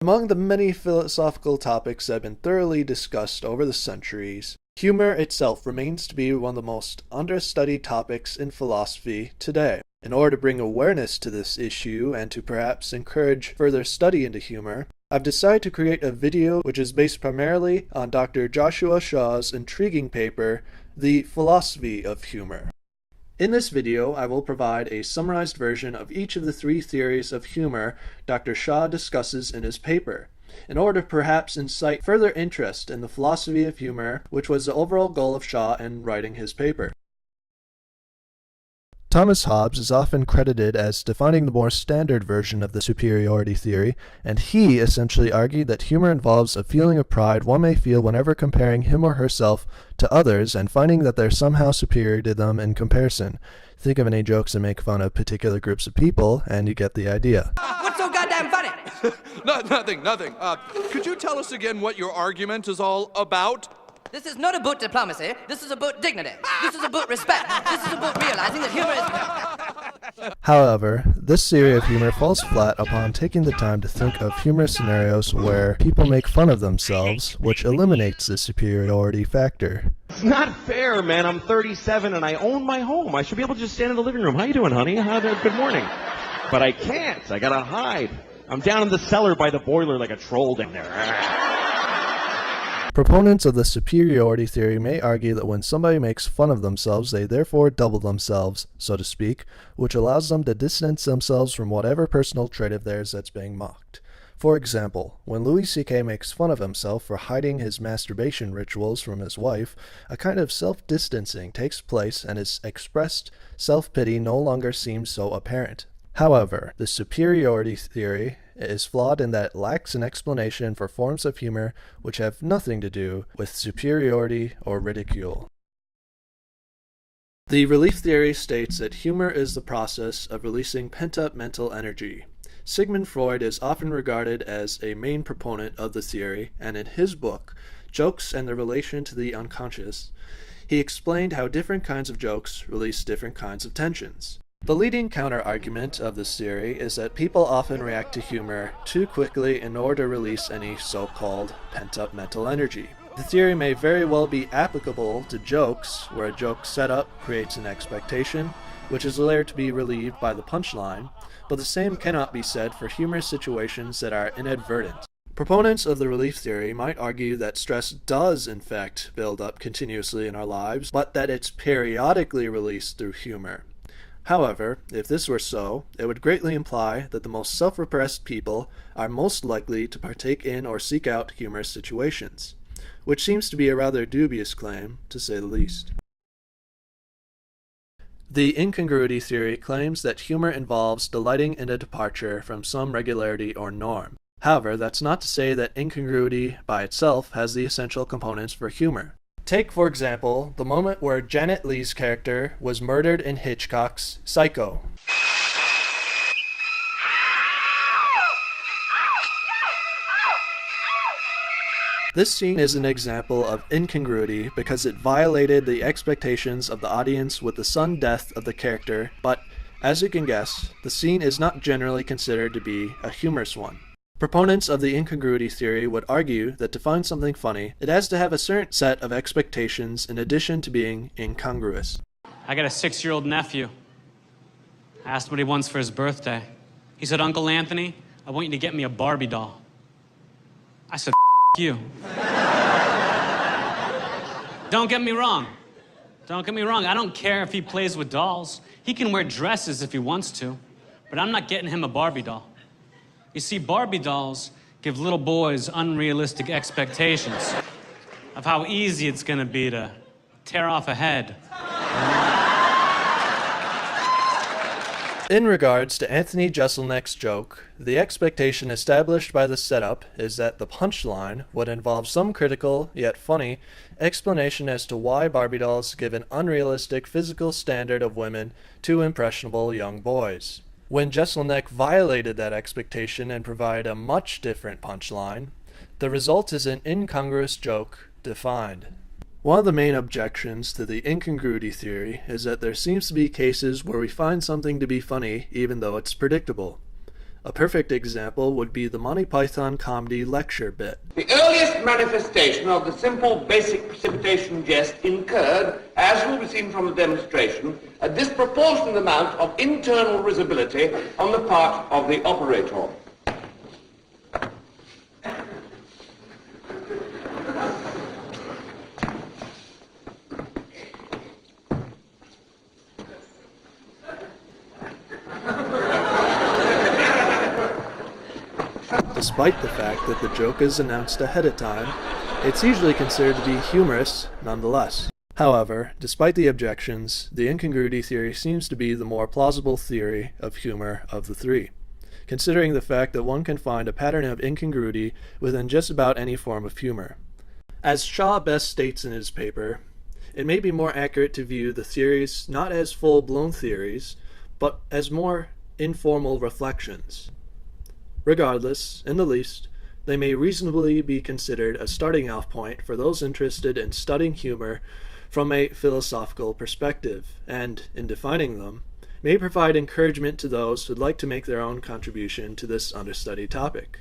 Among the many philosophical topics that have been thoroughly discussed over the centuries, humor itself remains to be one of the most understudied topics in philosophy today. In order to bring awareness to this issue and to perhaps encourage further study into humor, I've decided to create a video which is based primarily on Dr. Joshua Shaw's intriguing paper, The Philosophy of Humor. In this video, I will provide a summarized version of each of the three theories of humor Dr. Shaw discusses in his paper, in order to perhaps incite further interest in the philosophy of humor, which was the overall goal of Shaw in writing his paper. Thomas Hobbes is often credited as defining the more standard version of the superiority theory, and he essentially argued that humor involves a feeling of pride one may feel whenever comparing him or herself to others and finding that they're somehow superior to them in comparison. Think of any jokes that make fun of particular groups of people, and you get the idea. What's so goddamn funny? Nothing. Could you tell us again what your argument is all about? This is not about diplomacy. This is about dignity. This is about respect. This is about realizing that humor is... However, this theory of humor falls flat upon taking the time to think of humorous scenarios where people make fun of themselves, which eliminates the superiority factor. It's not fair, man. I'm 37 and I own my home. I should be able to just stand in the living room. How you doing, honey? Good morning. But I can't. I gotta hide. I'm down in the cellar by the boiler like a troll down there. Proponents of the superiority theory may argue that when somebody makes fun of themselves, they therefore double themselves, so to speak, which allows them to distance themselves from whatever personal trait of theirs that's being mocked. For example, when Louis C.K. makes fun of himself for hiding his masturbation rituals from his wife, a kind of self-distancing takes place and his expressed self-pity no longer seems so apparent. However, the superiority theory is flawed in that it lacks an explanation for forms of humor which have nothing to do with superiority or ridicule. The relief theory states that humor is the process of releasing pent-up mental energy. Sigmund Freud is often regarded as a main proponent of the theory, and in his book, Jokes and the Relation to the Unconscious, he explained how different kinds of jokes release different kinds of tensions. The leading counter-argument of this theory is that people often react to humor too quickly in order to release any so-called pent-up mental energy. The theory may very well be applicable to jokes, where a joke setup creates an expectation, which is later to be relieved by the punchline, but the same cannot be said for humorous situations that are inadvertent. Proponents of the relief theory might argue that stress does in fact build up continuously in our lives, but that it's periodically released through humor. However, if this were so, it would greatly imply that the most self-repressed people are most likely to partake in or seek out humorous situations, which seems to be a rather dubious claim, to say the least. The incongruity theory claims that humor involves delighting in a departure from some regularity or norm. However, that's not to say that incongruity by itself has the essential components for humor. Take, for example, the moment where Janet Leigh's character was murdered in Hitchcock's Psycho. This scene is an example of incongruity because it violated the expectations of the audience with the sudden death of the character, but, as you can guess, the scene is not generally considered to be a humorous one. Proponents of the incongruity theory would argue that to find something funny, it has to have a certain set of expectations in addition to being incongruous. I got a 6-year-old nephew. I asked what he wants for his birthday. He said, "Uncle Anthony, I want you to get me a Barbie doll." I said, "F*** you." Don't get me wrong. I don't care if he plays with dolls. He can wear dresses if he wants to, but I'm not getting him a Barbie doll. You see, Barbie dolls give little boys unrealistic expectations of how easy it's gonna be to tear off a head. In regards to Anthony Jeselnik's joke, the expectation established by the setup is that the punchline would involve some critical, yet funny, explanation as to why Barbie dolls give an unrealistic physical standard of women to impressionable young boys. When Jeselnik violated that expectation and provided a much different punchline, the result is an incongruous joke defined. One of the main objections to the incongruity theory is that there seems to be cases where we find something to be funny even though it's predictable. A perfect example would be the Monty Python comedy lecture bit. The earliest manifestation of the simple basic precipitation jest incurred, as will be seen from the demonstration, a disproportionate amount of internal risibility on the part of the operator. Despite the fact that the joke is announced ahead of time, it's usually considered to be humorous nonetheless. However, despite the objections, the incongruity theory seems to be the more plausible theory of humor of the three, considering the fact that one can find a pattern of incongruity within just about any form of humor. As Shaw best states in his paper, it may be more accurate to view the theories not as full-blown theories, but as more informal reflections. Regardless, in the least, they may reasonably be considered a starting-off point for those interested in studying humor from a philosophical perspective, and, in defining them, may provide encouragement to those who'd like to make their own contribution to this understudied topic.